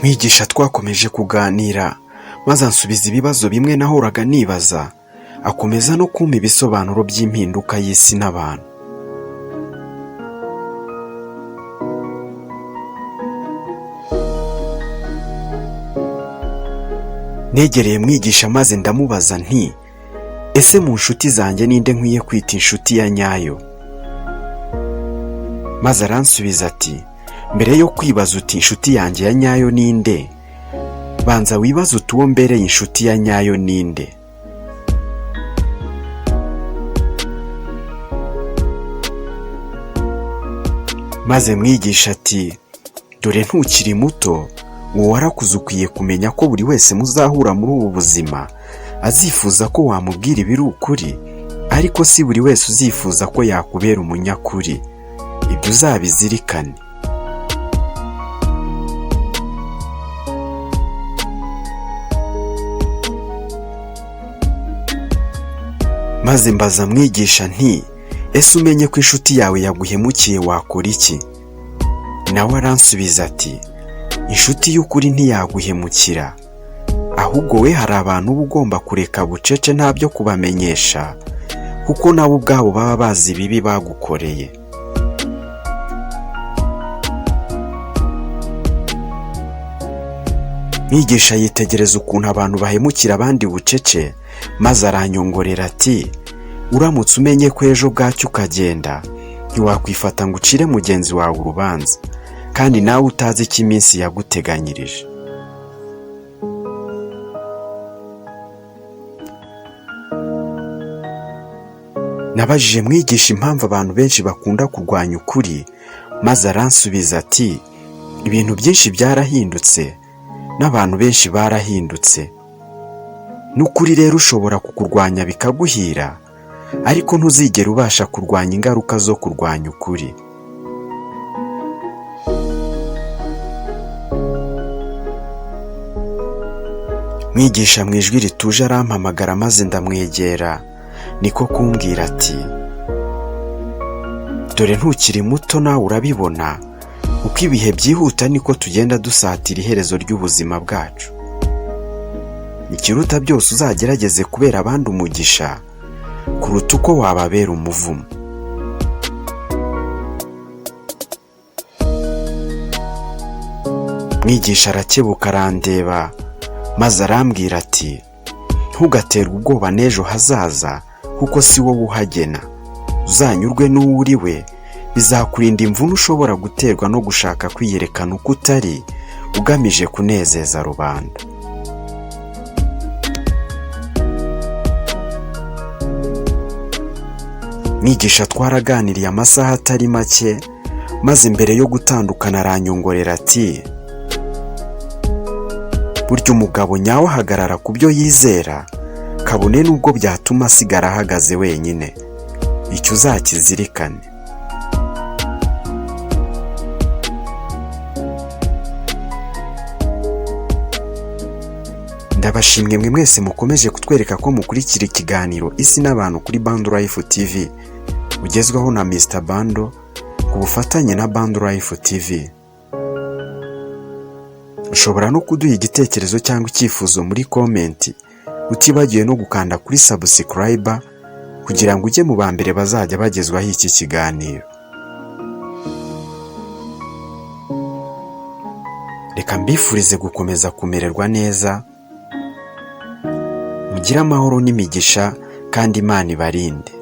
Mwigisha twakomeje kuganira maze ansubiza ibibazo bimwe nahoraga nibaza, akomeza no kumpa ibisobanuro by'impinduka y'isi n'abantu. Negereye Mwigisha maze ndamubaza nti ese mu nshuti zanjye ninde nkwiye kwita inshuti ya nyayo? Maze aransubiza ati mbere yo kwibaza uti inshuti yanjye ya nyayo ninde, banza wibaza uti uwo mbereye inshuti ya nyayo ninde. Maze Mwigisha ati dore ntukiri muto, wowe warakuze, ukwiye kumenya ko buri wese muzahura muri ubu buzima azifuza ko wamubwira ibiri ukuri, ariko si buri wese uzifuza ko yakubera umunyakuri. Ibyo uzabizirikane. Maze mbaza Mwigisha nti ese umenye ko inshuti yawe yaguhemukiye wakora iki? Nawe aransubiza ati inshuti y'ukuri ntiyaguhemukira, ahubwo we hari abantu uba ugomba kureka bucece ntabyo kubamenyesha, kuko nabo ubwabo baba bazi ibibi bagukoreye. Mwigisha yitegereza ukuntu abantu bahemukira abandi bucece, maze aranyongorera ati uramutse umenye ko ejo bwacyo ukagenda, ntiwakwifata ngo ucire mugenzi wawe urubanza, kandi nawe utazi icyo iminsi yaguteganyirije. Nabajije Mwigisha impamvu abantu benshi bakunda kurwanya ukuri, maze aransubiza ati ibintu byinshi byarahindutse n'abantu benshi barahindutse. N'ukuri rero ushobora kukurwanya bikaguhira, ariko ntuzigera ubasha kurwanya ingaruka zo kurwanya ukuri. Mwigisha mu ijwi rituje arampamagara maze ndamwegera, niko kumbwira ati dore ntukiri muto, nawe urabibona uko ibihe byihuta niko tugenda dusatira iherezo ry'ubuzima bwacu. Ikiruta byose uzagerageze kubera abandi umugisha kuruta uko wababera umuvumo. Mwigisha arakebuka arandeba maze arambwira ati ntugaterwe ubwoba n'ejo hazaza, kuko si wowe uhagena. Uzanyurwe n'uwo uri we, bizakurinda imvune ushobora guterwa no gushaka kwiyerekana uko utari, ugamije kunezeza rubanda. Mwigisha twaraganiriye amasaha atari make, maze mbere yo gutandukana aranyongorera ati burya umugabo nyawe ahagarara ku byo yizera, kabone n'ubwo byatuma asigara ahagaze wenyine. Icyo uzakizirikane. Ndabashimwe mwe mwese mukomeje kutwereka ko mukurikira ikiganiro Isi n'abantu kuri Bando Life TV, ugezwaho na Mr Bando ku bufatanye na Bando Life TV. Ushobora no kuduha igitekerezo cyangwa icyifuzo muri komenti, utibagiwe no gukanda kuri subscribe kugira ngo ujye mu ba mbere bazajya bagezwaho iki kiganiro. Reka mbifurize gukomeza kumererwa neza, mugire amahoro n'imigisha, kandi Imana ibarinde.